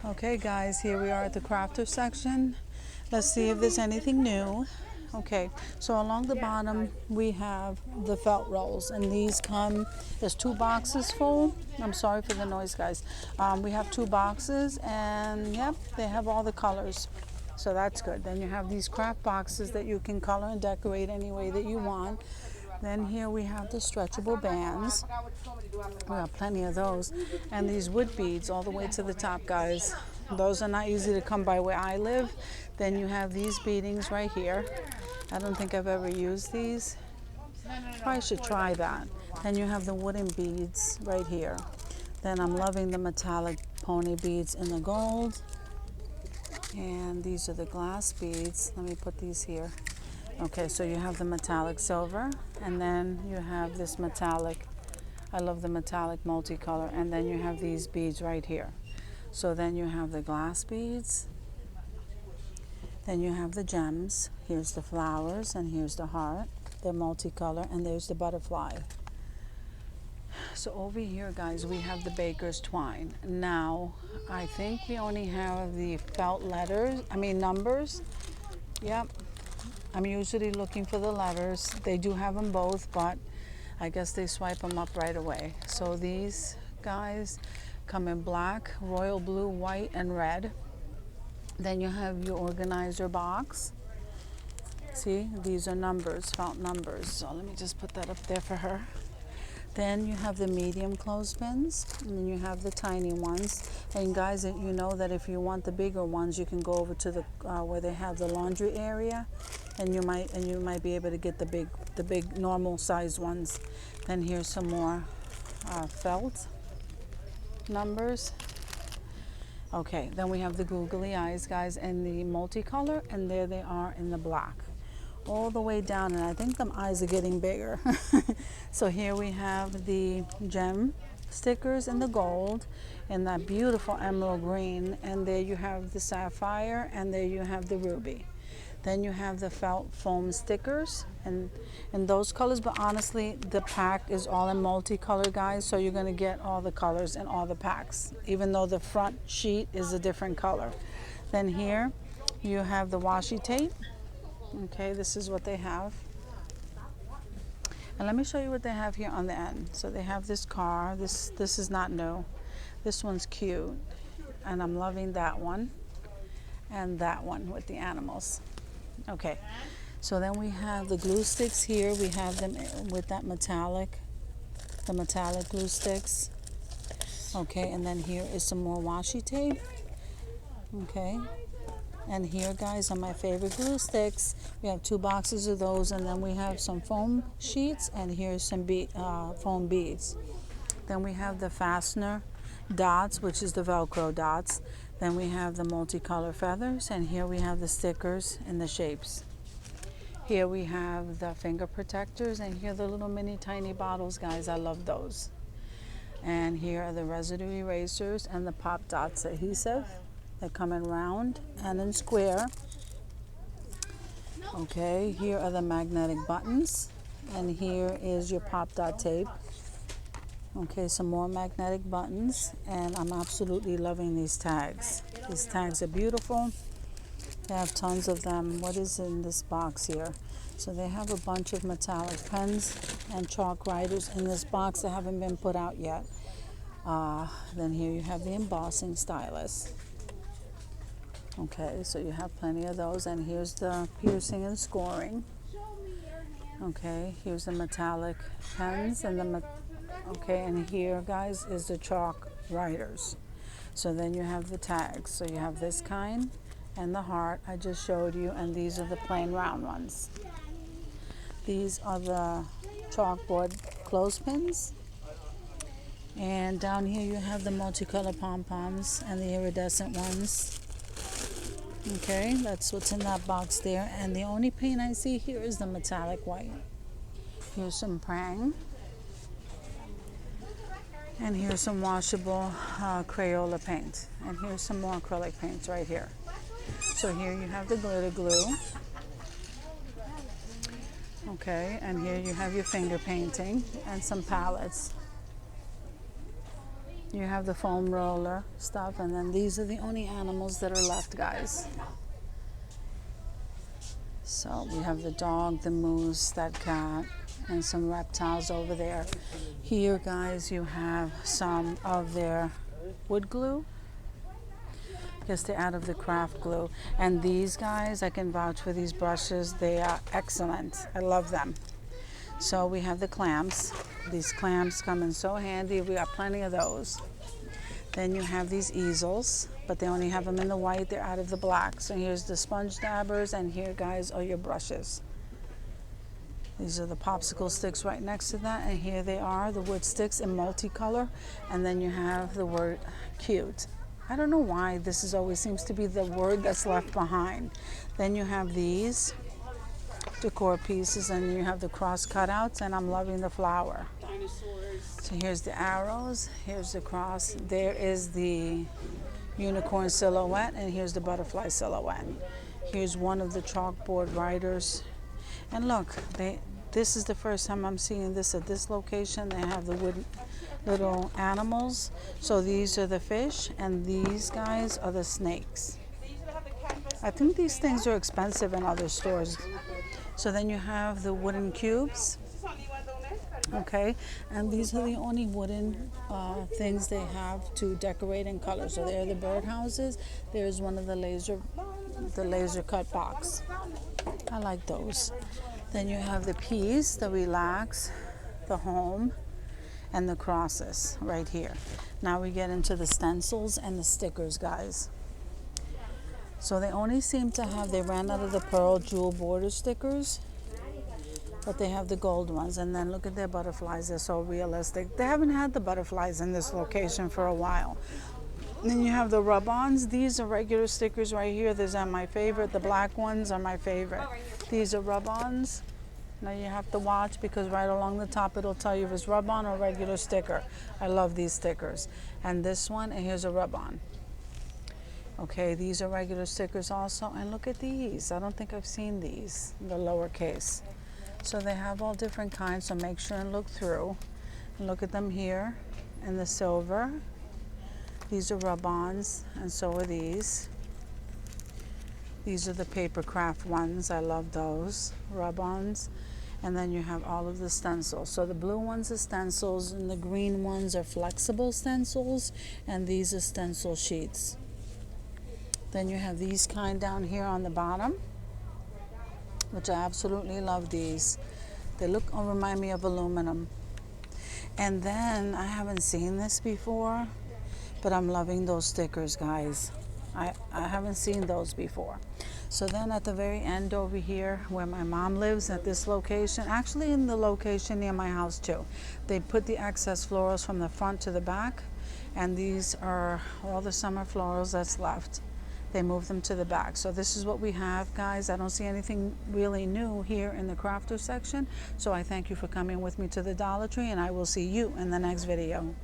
Okay guys, here we are at the crafter section. Let's see if there's anything new. Okay, so along the bottom we have the felt rolls, and these come, there's 2 boxes full. I'm sorry for the noise, guys. We have 2 boxes, and yep, they have all the colors, so that's good. Then you have these craft boxes that you can color and decorate any way that you want. Then here we have the stretchable bands. We have plenty of those. And these wood beads all the way to the top, guys. Those are not easy to come by where I live. Then you have these beadings right here. I don't think I've ever used these. Probably should try that. Then you have the wooden beads right here. Then I'm loving the metallic pony beads in the gold. And these are the glass beads. Let me put these here. Okay, so you have the metallic silver, and then you have this metallic, I love the metallic multicolor, and then you have these beads right here. So then you have the glass beads, then you have the gems. Here's the flowers, and here's the heart. They're multicolor, and there's the butterfly. So over here, guys, we have the baker's twine. Now, I think we only have the felt numbers. Yep. I'm usually looking for the letters. They do have them both, but I guess they swipe them up right away. So these guys come in black, royal blue, white, and red. Then you have your organizer box. See, these are numbers, felt numbers. So let me just put that up there for her. Then you have the medium clothespins, and then you have the tiny ones. And guys, you know that if you want the bigger ones, you can go over to the where they have the laundry area, and you might be able to get the big normal size ones. Then here's some more felt numbers. Okay, then we have the googly eyes, guys, and the multicolor, and there they are in the black. All the way down, and I think the eyes are getting bigger. So here we have the gem stickers in the gold and that beautiful emerald green, and there you have the sapphire, and there you have the ruby. Then you have the felt foam stickers and in those colors, but honestly the pack is all in multicolor, guys, so you're going to get all the colors in all the packs, even though the front sheet is a different color. Then here you have the washi tape. Okay, this is what they have. And let me show you what they have here on the end. So they have this car. This is not new. This one's cute. And I'm loving that one. And that one with the animals. Okay, so then we have the glue sticks here. We have them with that metallic, the metallic glue sticks. Okay, and then here is some more washi tape. Okay. And here, guys, are my favorite glue sticks. We have 2 boxes of those, and then we have some foam sheets, and here's some foam beads. Then we have the fastener dots, which is the Velcro dots. Then we have the multicolor feathers, and here we have the stickers and the shapes. Here we have the finger protectors, and here are the little mini tiny bottles, guys. I love those. And here are the residue erasers and the pop dots adhesive. They come in round and in square. Okay, here are the magnetic buttons, and here is your pop dot tape. Okay, some more magnetic buttons, and I'm absolutely loving these tags. These tags are beautiful. They have tons of them. What is in this box here? So they have a bunch of metallic pens and chalk writers in this box that haven't been put out yet. Then here you have the embossing stylus. Okay, so you have plenty of those, and here's the piercing and scoring. Okay, here's the metallic pens and and here, guys, is the chalk writers. So then you have the tags. So you have this kind and the heart I just showed you, and these are the plain round ones. These are the chalkboard clothespins. And down here you have the multicolor pom-poms and the iridescent ones. Okay, that's what's in that box there. And the only paint I see here is the metallic white. Here's some prang. And here's some washable Crayola paint. And here's some more acrylic paints right here. So here you have the glitter glue. Okay, and here you have your finger painting and some palettes. You have the foam roller stuff, and then these are the only animals that are left, guys. So we have the dog, the moose, that cat, and some reptiles over there. Here, guys, you have some of their wood glue. I guess they're out of the craft glue. And these guys, I can vouch for these brushes. They are excellent. I love them. So we have the clamps. These clamps come in so handy. We got plenty of those. Then you have these easels, but they only have them in the white. They're out of the black. So here's the sponge dabbers, and here, guys, are your brushes. These are the popsicle sticks right next to that, and here they are, the wood sticks in multicolor. And then you have the word cute. I don't know why this always seems to be the word that's left behind. Then you have these decor pieces, and you have the cross cutouts, and I'm loving the flower. So here's the arrows, here's the cross, there is the unicorn silhouette, and here's the butterfly silhouette. Here's one of the chalkboard writers. And look, this is the first time I'm seeing this at this location. They have the wood little animals. So these are the fish, and these guys are the snakes. I think these things are expensive in other stores. So then you have the wooden cubes. Okay, and these are the only wooden things they have to decorate in color. So there are the birdhouses. There's one of the laser cut box. I like those. Then you have the peace, the relax, the home, and the crosses right here. Now we get into the stencils and the stickers, guys. So they only seem to have, they ran out of the pearl jewel border stickers, but they have the gold ones. And then look at their butterflies, they're so realistic. They haven't had the butterflies in this location for a while. Then you have the rub-ons. These are regular stickers right here. These are my favorite. The black ones are my favorite. These are rub-ons. Now you have to watch, because right along the top it'll tell you if it's rub-on or regular sticker. I love these stickers. And this one, and here's a rub-on. Okay, these are regular stickers also. And look at these. I don't think I've seen these, the lowercase. So they have all different kinds, so make sure and look through. And look at them here in the silver. These are rub-ons, and so are these. These are the paper craft ones. I love those rub-ons. And then you have all of the stencils. So the blue ones are stencils, and the green ones are flexible stencils, and these are stencil sheets. Then you have these kind down here on the bottom, which I absolutely love these. They look or remind me of aluminum. And then I haven't seen this before, but I'm loving those stickers, guys. I haven't seen those before. So then at the very end over here where my mom lives at this location, actually in the location near my house too, they put the excess florals from the front to the back, and these are all the summer florals that's left. They moved them to the back. So this is what we have, guys. I don't see anything really new here in the crafter section. So I thank you for coming with me to the Dollar Tree, and I will see you in the next video.